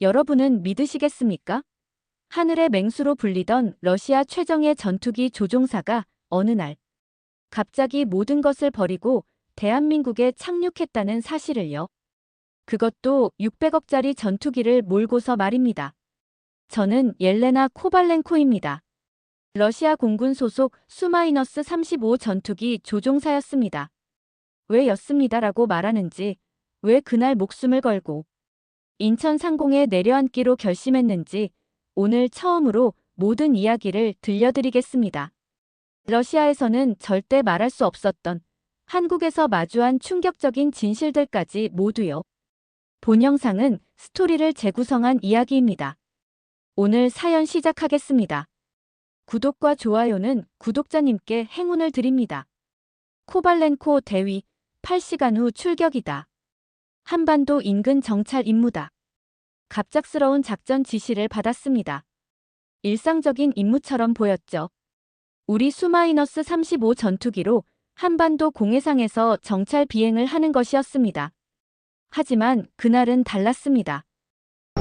여러분은 믿으시겠습니까? 하늘의 맹수로 불리던 러시아 최정예 전투기 조종사가 어느 날 갑자기 모든 것을 버리고 대한민국에 착륙했다는 사실을요. 그것도 600억짜리 전투기를 몰고서 말입니다. 저는 옐레나 코발렌코입니다. 러시아 공군 소속 수-35 전투기 조종사였습니다. 왜 였습니다라고 말하는지, 왜 그날 목숨을 걸고 인천 상공에 내려앉기로 결심했는지 오늘 처음으로 모든 이야기를 들려드리겠습니다. 러시아에서는 절대 말할 수 없었던 한국에서 마주한 충격적인 진실들까지 모두요. 본 영상은 스토리를 재구성한 이야기입니다. 오늘 사연 시작하겠습니다. 구독과 좋아요는 구독자님께 행운을 드립니다. 코발렌코 대위, 8시간 후 출격이다. 한반도 인근 정찰 임무다. 갑작스러운 작전 지시를 받았습니다. 일상적인 임무처럼 보였죠. 우리 수-35 전투기로 한반도 공해상에서 정찰 비행을 하는 것이었습니다. 하지만 그날은 달랐습니다.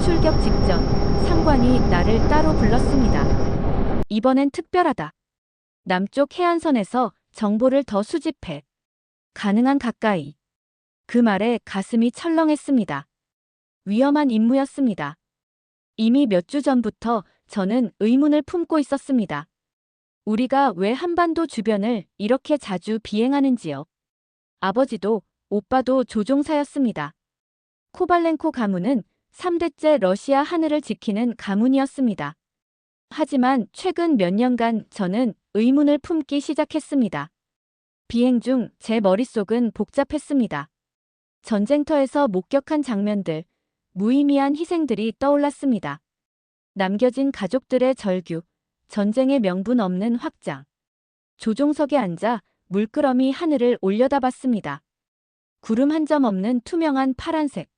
출격 직전 상관이 나를 따로 불렀습니다. 이번엔 특별하다. 남쪽 해안선에서 정보를 더 수집해. 가능한 가까이. 그 말에 가슴이 철렁했습니다. 위험한 임무였습니다. 이미 몇 주 전부터 저는 의문을 품고 있었습니다. 우리가 왜 한반도 주변을 이렇게 자주 비행하는지요. 아버지도 오빠도 조종사였습니다. 코발렌코 가문은 3대째 러시아 하늘을 지키는 가문이었습니다. 하지만 최근 몇 년간 저는 의문을 품기 시작했습니다. 비행 중 제 머릿속은 복잡했습니다. 전쟁터에서 목격한 장면들, 무의미한 희생들이 떠올랐습니다. 남겨진 가족들의 절규, 전쟁의 명분 없는 확장. 조종석에 앉아 물끄러미 하늘을 올려다봤습니다. 구름 한 점 없는 투명한 파란색.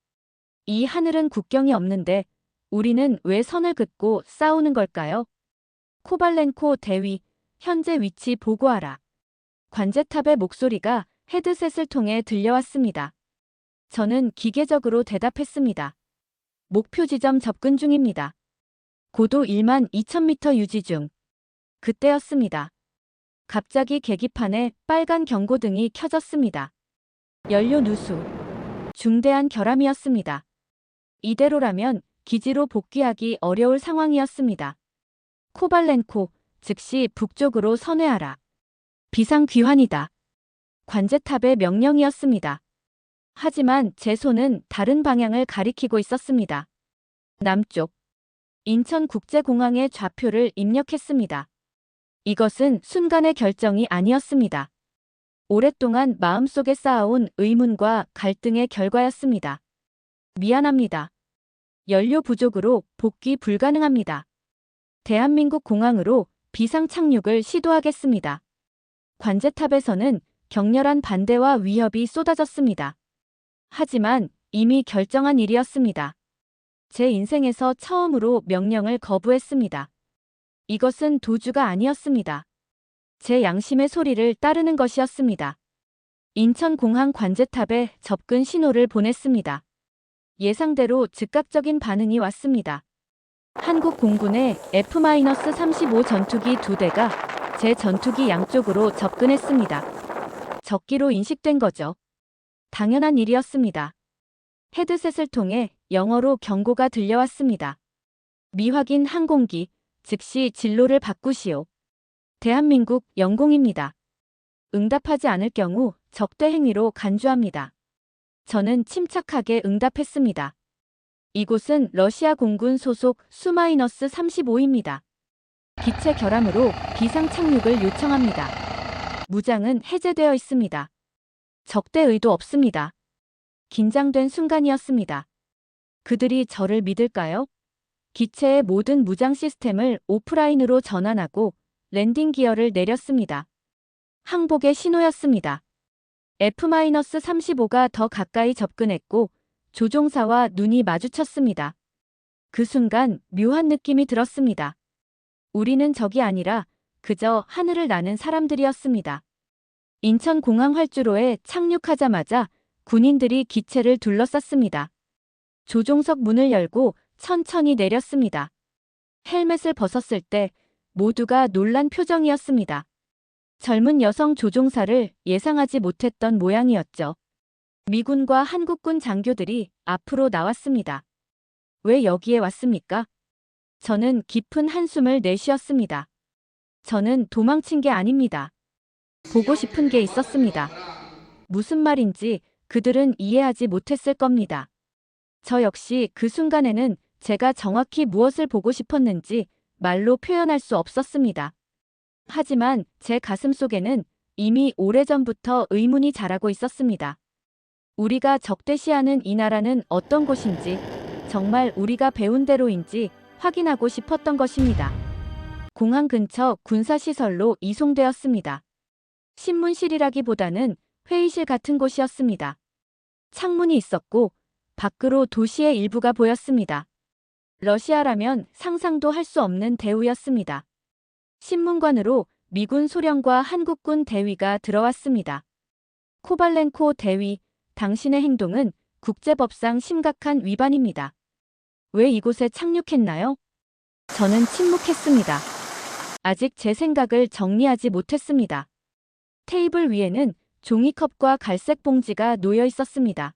이 하늘은 국경이 없는데 우리는 왜 선을 긋고 싸우는 걸까요? 코발렌코 대위, 현재 위치 보고하라. 관제탑의 목소리가 헤드셋을 통해 들려왔습니다. 저는 기계적으로 대답했습니다. 목표 지점 접근 중입니다. 고도 12,000m 유지 중. 그때였습니다. 갑자기 계기판에 빨간 경고등이 켜졌습니다. 연료 누수. 중대한 결함이었습니다. 이대로라면 기지로 복귀하기 어려울 상황이었습니다. 코발렌코, 즉시 북쪽으로 선회하라. 비상귀환이다. 관제탑의 명령이었습니다. 하지만 제 손은 다른 방향을 가리키고 있었습니다. 남쪽. 인천국제공항의 좌표를 입력했습니다. 이것은 순간의 결정이 아니었습니다. 오랫동안 마음속에 쌓아온 의문과 갈등의 결과였습니다. 미안합니다. 연료 부족으로 복귀 불가능합니다. 대한민국 공항으로 비상 착륙을 시도하겠습니다. 관제탑에서는 격렬한 반대와 위협이 쏟아졌습니다. 하지만 이미 결정한 일이었습니다. 제 인생에서 처음으로 명령을 거부했습니다. 이것은 도주가 아니었습니다. 제 양심의 소리를 따르는 것이었습니다. 인천공항 관제탑에 접근 신호를 보냈습니다. 예상대로 즉각적인 반응이 왔습니다. 한국 공군의 F-35 전투기 2대가 제 전투기 양쪽으로 접근했습니다. 적기로 인식된 거죠. 당연한 일이었습니다. 헤드셋을 통해 영어로 경고가 들려왔습니다. 미확인 항공기, 즉시 진로를 바꾸시오. 대한민국 영공입니다. 응답하지 않을 경우 적대 행위로 간주합니다. 저는 침착하게 응답했습니다. 이곳은 러시아 공군 소속 수-35입니다. 기체 결함으로 비상 착륙을 요청합니다. 무장은 해제되어 있습니다. 적대 의도 없습니다. 긴장된 순간이었습니다. 그들이 저를 믿을까요? 기체의 모든 무장 시스템을 오프라인으로 전환하고 랜딩 기어를 내렸습니다. 항복의 신호였습니다. F-35가 더 가까이 접근했고 조종사와 눈이 마주쳤습니다. 그 순간 묘한 느낌이 들었습니다. 우리는 적이 아니라 그저 하늘을 나는 사람들이었습니다. 인천공항 활주로에 착륙하자마자 군인들이 기체를 둘러쌌습니다. 조종석 문을 열고 천천히 내렸습니다. 헬멧을 벗었을 때 모두가 놀란 표정이었습니다. 젊은 여성 조종사를 예상하지 못했던 모양이었죠. 미군과 한국군 장교들이 앞으로 나왔습니다. 왜 여기에 왔습니까? 저는 깊은 한숨을 내쉬었습니다. 저는 도망친 게 아닙니다. 보고 싶은 게 있었습니다. 무슨 말인지 그들은 이해하지 못했을 겁니다. 저 역시 그 순간에는 제가 정확히 무엇을 보고 싶었는지 말로 표현할 수 없었습니다. 하지만 제 가슴 속에는 이미 오래전부터 의문이 자라고 있었습니다. 우리가 적대시하는 이 나라는 어떤 곳인지, 정말 우리가 배운 대로인지 확인하고 싶었던 것입니다. 공항 근처 군사시설로 이송되었습니다. 신문실이라기보다는 회의실 같은 곳이었습니다. 창문이 있었고 밖으로 도시의 일부가 보였습니다. 러시아라면 상상도 할 수 없는 대우였습니다. 신문관으로 미군 소령과 한국군 대위가 들어왔습니다. 코발렌코 대위, 당신의 행동은 국제법상 심각한 위반입니다. 왜 이곳에 착륙했나요? 저는 침묵했습니다. 아직 제 생각을 정리하지 못했습니다. 테이블 위에는 종이컵과 갈색 봉지가 놓여 있었습니다.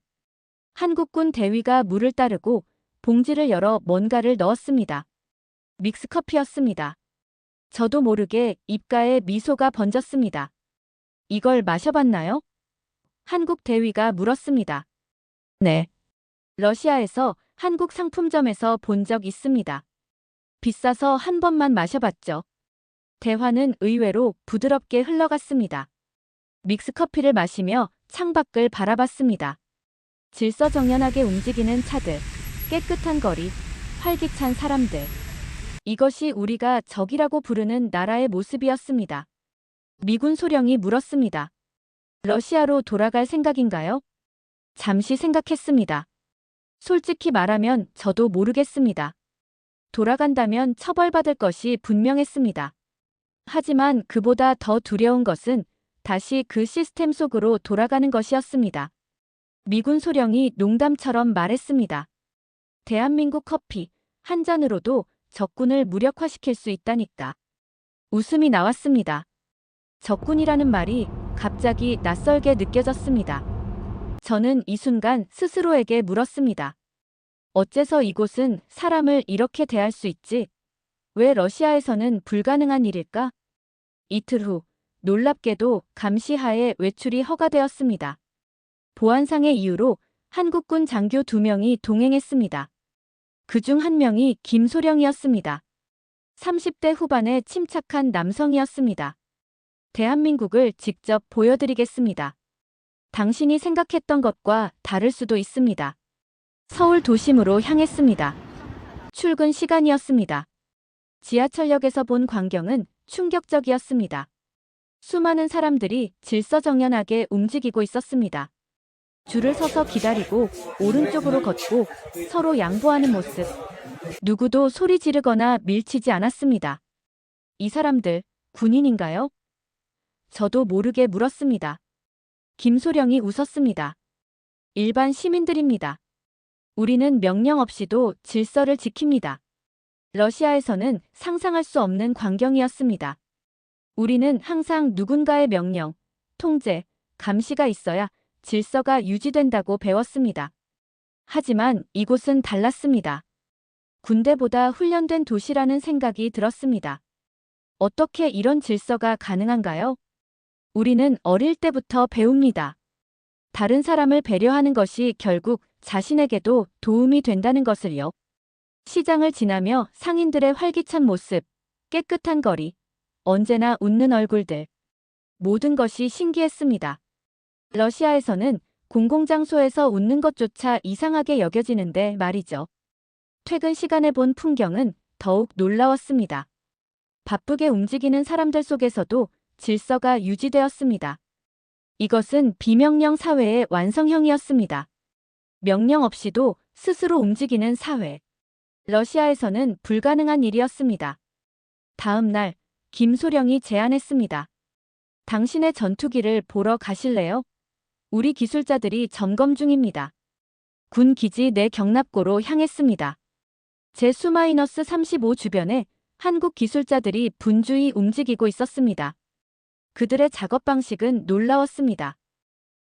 한국군 대위가 물을 따르고 봉지를 열어 뭔가를 넣었습니다. 믹스커피였습니다. 저도 모르게 입가에 미소가 번졌습니다. 이걸 마셔봤나요? 한국 대위가 물었습니다. 네. 러시아에서 한국 상품점에서 본 적 있습니다. 비싸서 한 번만 마셔봤죠. 대화는 의외로 부드럽게 흘러갔습니다. 믹스커피를 마시며 창밖을 바라봤습니다. 질서정연하게 움직이는 차들, 깨끗한 거리, 활기찬 사람들. 이것이 우리가 적이라고 부르는 나라의 모습이었습니다. 미군 소령이 물었습니다. 러시아로 돌아갈 생각인가요? 잠시 생각했습니다. 솔직히 말하면 저도 모르겠습니다. 돌아간다면 처벌받을 것이 분명했습니다. 하지만 그보다 더 두려운 것은 다시 그 시스템 속으로 돌아가는 것이었습니다. 미군 소령이 농담처럼 말했습니다. 대한민국 커피 한 잔으로도 적군을 무력화시킬 수 있다니까. 웃음이 나왔습니다. 적군이라는 말이 갑자기 낯설게 느껴졌습니다. 저는 이 순간 스스로에게 물었습니다. 어째서 이곳은 사람을 이렇게 대할 수 있지? 왜 러시아에서는 불가능한 일일까? 이틀 후, 놀랍게도 감시하에 외출이 허가되었습니다. 보안상의 이유로 한국군 장교 2명이 동행했습니다. 그중 한 명이 김소령이었습니다. 30대 후반의 침착한 남성이었습니다. 대한민국을 직접 보여드리겠습니다. 당신이 생각했던 것과 다를 수도 있습니다. 서울 도심으로 향했습니다. 출근 시간이었습니다. 지하철역에서 본 광경은 충격적이었습니다. 수많은 사람들이 질서정연하게 움직이고 있었습니다. 줄을 서서 기다리고 오른쪽으로 걷고 서로 양보하는 모습. 누구도 소리 지르거나 밀치지 않았습니다. 이 사람들 군인인가요? 저도 모르게 물었습니다. 김소령이 웃었습니다. 일반 시민들입니다. 우리는 명령 없이도 질서를 지킵니다. 러시아에서는 상상할 수 없는 광경이었습니다. 우리는 항상 누군가의 명령, 통제, 감시가 있어야 질서가 유지된다고 배웠습니다. 하지만 이곳은 달랐습니다. 군대보다 훈련된 도시라는 생각이 들었습니다. 어떻게 이런 질서가 가능한가요? 우리는 어릴 때부터 배웁니다. 다른 사람을 배려하는 것이 결국 자신에게도 도움이 된다는 것을요. 시장을 지나며 상인들의 활기찬 모습, 깨끗한 거리, 언제나 웃는 얼굴들. 모든 것이 신기했습니다. 러시아에서는 공공장소에서 웃는 것조차 이상하게 여겨지는데 말이죠. 퇴근 시간에 본 풍경은 더욱 놀라웠습니다. 바쁘게 움직이는 사람들 속에서도 질서가 유지되었습니다. 이것은 비명령 사회의 완성형이었습니다. 명령 없이도 스스로 움직이는 사회. 러시아에서는 불가능한 일이었습니다. 다음 날, 김소령이 제안했습니다. 당신의 전투기를 보러 가실래요? 우리 기술자들이 점검 중입니다. 군 기지 내 경납고로 향했습니다. 제-35 주변에 한국 기술자들이 분주히 움직이고 있었습니다. 그들의 작업 방식은 놀라웠습니다.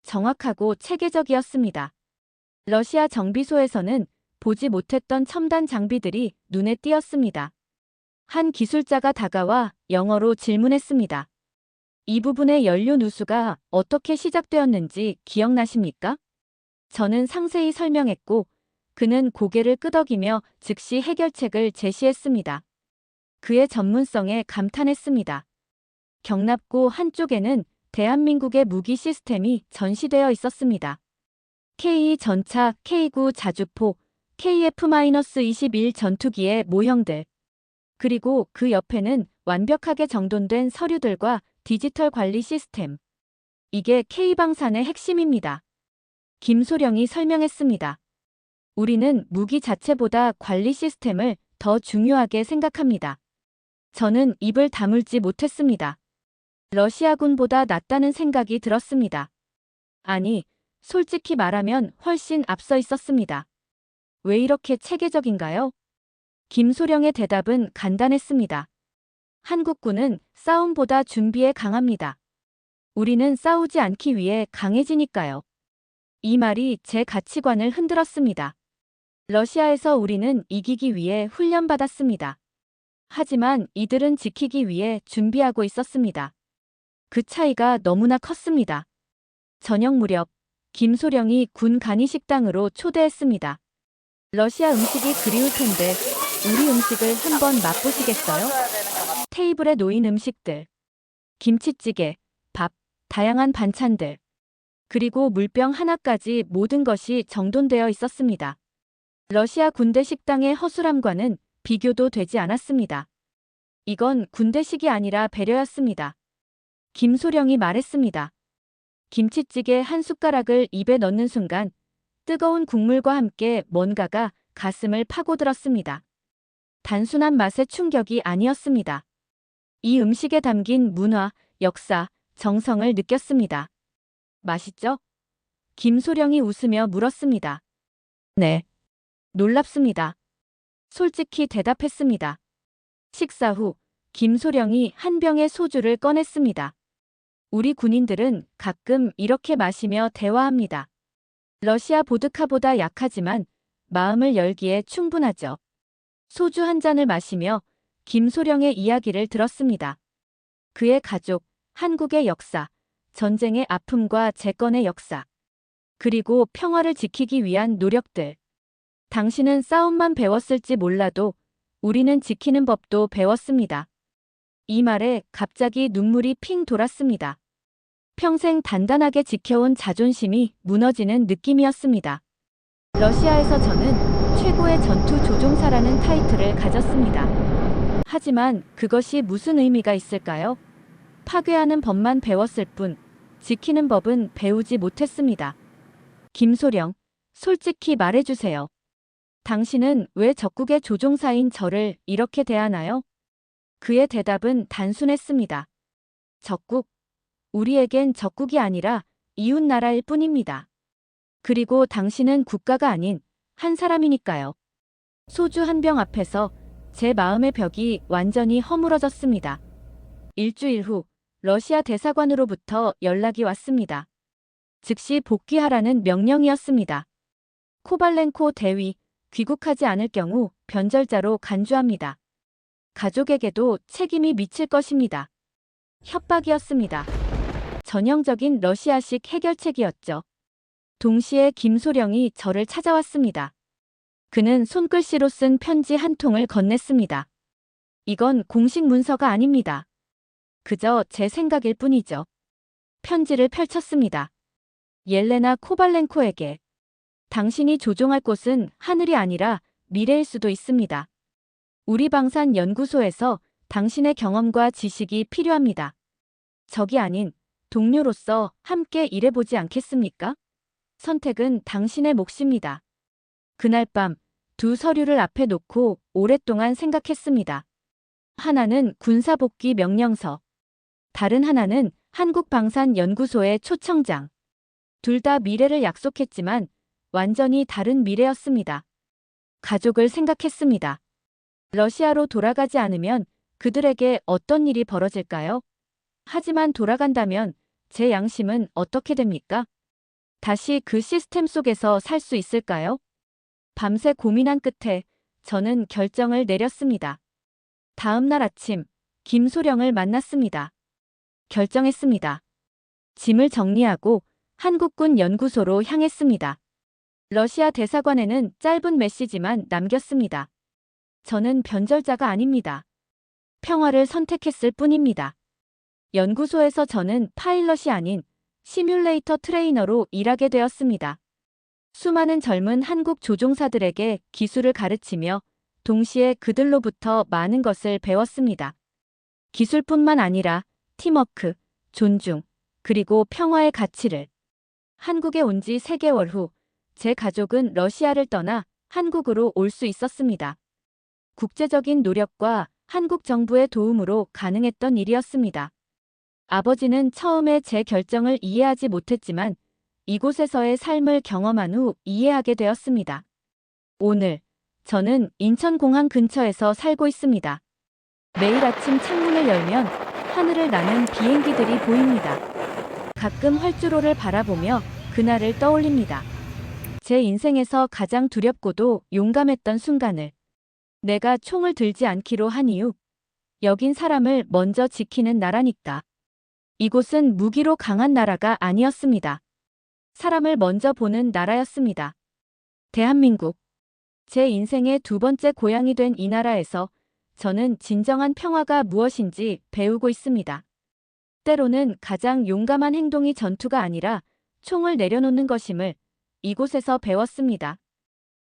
정확하고 체계적이었습니다. 러시아 정비소에서는 보지 못했던 첨단 장비들이 눈에 띄었습니다. 한 기술자가 다가와 영어로 질문했습니다. 이 부분의 연료 누수가 어떻게 시작되었는지 기억나십니까? 저는 상세히 설명했고 그는 고개를 끄덕이며 즉시 해결책을 제시했습니다. 그의 전문성에 감탄했습니다. 경납고 한쪽에는 대한민국의 무기 시스템이 전시되어 있었습니다. K2 전차, K9 자주포, KF-21 전투기의 모형들. 그리고 그 옆에는 완벽하게 정돈된 서류들과 디지털 관리 시스템. 이게 K방산의 핵심입니다. 김소령이 설명했습니다. 우리는 무기 자체보다 관리 시스템을 더 중요하게 생각합니다. 저는 입을 다물지 못했습니다. 러시아군보다 낫다는 생각이 들었습니다. 아니, 솔직히 말하면 훨씬 앞서 있었습니다. 왜 이렇게 체계적인가요? 김소령의 대답은 간단했습니다. 한국군은 싸움보다 준비에 강합니다. 우리는 싸우지 않기 위해 강해지니까요. 이 말이 제 가치관을 흔들었습니다. 러시아에서 우리는 이기기 위해 훈련받았습니다. 하지만 이들은 지키기 위해 준비하고 있었습니다. 그 차이가 너무나 컸습니다. 저녁 무렵 김소령이 군 간이식당으로 초대했습니다. 러시아 음식이 그리울 텐데 우리 음식을 한번 맛보시겠어요? 테이블에 놓인 음식들. 김치찌개, 밥, 다양한 반찬들. 그리고 물병 하나까지 모든 것이 정돈되어 있었습니다. 러시아 군대 식당의 허술함과는 비교도 되지 않았습니다. 이건 군대식이 아니라 배려였습니다. 김소령이 말했습니다. 김치찌개 한 숟가락을 입에 넣는 순간 뜨거운 국물과 함께 뭔가가 가슴을 파고들었습니다. 단순한 맛의 충격이 아니었습니다. 이 음식에 담긴 문화, 역사, 정성을 느꼈습니다. 맛있죠? 김소령이 웃으며 물었습니다. 네. 놀랍습니다. 솔직히 대답했습니다. 식사 후 김소령이 한 병의 소주를 꺼냈습니다. 우리 군인들은 가끔 이렇게 마시며 대화합니다. 러시아 보드카보다 약하지만 마음을 열기에 충분하죠. 소주 한 잔을 마시며 김소령의 이야기를 들었습니다. 그의 가족, 한국의 역사, 전쟁의 아픔과 재건의 역사, 그리고 평화를 지키기 위한 노력들. 당신은 싸움만 배웠을지 몰라도 우리는 지키는 법도 배웠습니다. 이 말에 갑자기 눈물이 핑 돌았습니다. 평생 단단하게 지켜온 자존심이 무너지는 느낌이었습니다. 러시아에서 저는 최고의 전투 조종사라는 타이틀을 가졌습니다. 하지만 그것이 무슨 의미가 있을까요? 파괴하는 법만 배웠을 뿐 지키는 법은 배우지 못했습니다. 김소령, 솔직히 말해주세요. 당신은 왜 적국의 조종사인 저를 이렇게 대하나요? 그의 대답은 단순했습니다. 적국? 우리에겐 적국이 아니라 이웃 나라일 뿐입니다. 그리고 당신은 국가가 아닌 한 사람이니까요. 소주 한 병 앞에서 제 마음의 벽이 완전히 허물어졌습니다. 일주일 후 러시아 대사관으로부터 연락이 왔습니다. 즉시 복귀하라는 명령이었습니다. 코발렌코 대위, 귀국하지 않을 경우 변절자로 간주합니다. 가족에게도 책임이 미칠 것입니다. 협박이었습니다. 전형적인 러시아식 해결책이었죠. 동시에 김소령이 저를 찾아왔습니다. 그는 손글씨로 쓴 편지 한 통을 건넸습니다. 이건 공식 문서가 아닙니다. 그저 제 생각일 뿐이죠. 편지를 펼쳤습니다. 옐레나 코발렌코에게. 당신이 조종할 곳은 하늘이 아니라 미래일 수도 있습니다. 우리 방산 연구소에서 당신의 경험과 지식이 필요합니다. 적이 아닌 동료로서 함께 일해보지 않겠습니까? 선택은 당신의 몫입니다. 그날 밤 두 서류를 앞에 놓고 오랫동안 생각했습니다. 하나는 군사복귀 명령서, 다른 하나는 한국방산연구소의 초청장. 둘 다 미래를 약속했지만 완전히 다른 미래였습니다. 가족을 생각했습니다. 러시아로 돌아가지 않으면 그들에게 어떤 일이 벌어질까요? 하지만 돌아간다면 제 양심은 어떻게 됩니까? 다시 그 시스템 속에서 살 수 있을까요? 밤새 고민한 끝에 저는 결정을 내렸습니다. 다음 날 아침, 김소령을 만났습니다. 결정했습니다. 짐을 정리하고 한국군 연구소로 향했습니다. 러시아 대사관에는 짧은 메시지만 남겼습니다. 저는 변절자가 아닙니다. 평화를 선택했을 뿐입니다. 연구소에서 저는 파일럿이 아닌 시뮬레이터 트레이너로 일하게 되었습니다. 수많은 젊은 한국 조종사들에게 기술을 가르치며 동시에 그들로부터 많은 것을 배웠습니다. 기술뿐만 아니라 팀워크, 존중, 그리고 평화의 가치를. 한국에 온 지 3개월 후, 제 가족은 러시아를 떠나 한국으로 올 수 있었습니다. 국제적인 노력과 한국 정부의 도움으로 가능했던 일이었습니다. 아버지는 처음에 제 결정을 이해하지 못했지만 이곳에서의 삶을 경험한 후 이해하게 되었습니다. 오늘, 저는 인천공항 근처에서 살고 있습니다. 매일 아침 창문을 열면 하늘을 나는 비행기들이 보입니다. 가끔 활주로를 바라보며 그날을 떠올립니다. 제 인생에서 가장 두렵고도 용감했던 순간을. 내가 총을 들지 않기로 한 이유. 여긴 사람을 먼저 지키는 나라니까. 이곳은 무기로 강한 나라가 아니었습니다. 사람을 먼저 보는 나라였습니다. 대한민국. 제 인생의 2번째 고향이 된 이 나라에서 저는 진정한 평화가 무엇인지 배우고 있습니다. 때로는 가장 용감한 행동이 전투가 아니라 총을 내려놓는 것임을 이곳에서 배웠습니다.